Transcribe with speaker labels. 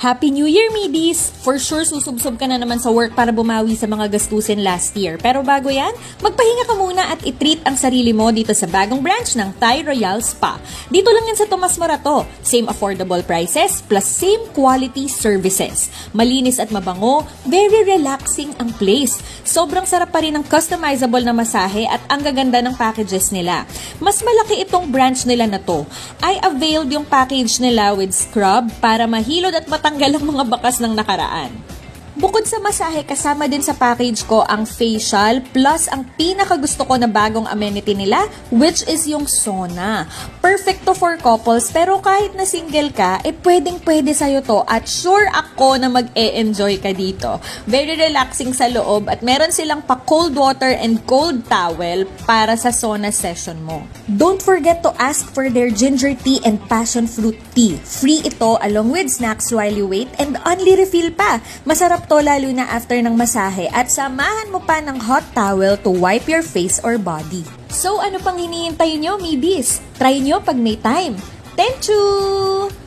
Speaker 1: Happy New Year, midis! For sure, susubsob ka na naman sa work para bumawi sa mga gastusin last year. Pero bago yan, magpahinga ka muna at i-treat ang sarili mo dito sa bagong branch ng Thai Royal Spa. Dito lang yan sa Tomas Morato. Same affordable prices plus same quality services. Malinis at mabango, very relaxing ang place. Sobrang sarap pa rin ang customizable na masahe at ang gaganda ng packages nila. Mas malaki itong branch nila na to. I availed yung package nila with scrub para mahilod at matanggal ang mga bakas ng nakaraan. Bukod sa masahe, kasama din sa package ko ang facial plus ang pinakagusto ko na bagong amenity nila, which is yung sauna. Perfect to for couples, pero kahit na single ka, pwedeng-pwede sa'yo to at sure ako na mag-e-enjoy ka dito. Very relaxing sa loob at meron silang pa cold water and cold towel para sa sauna session mo. Don't forget to ask for their ginger tea and passion fruit tea. Free ito along with snacks while you wait and only refill pa. Masarap to lalo na after ng masahe at samahan mo pa ng hot towel to wipe your face or body. So ano pang hinihintay nyo, midis? Try nyo pag may time. Thank you!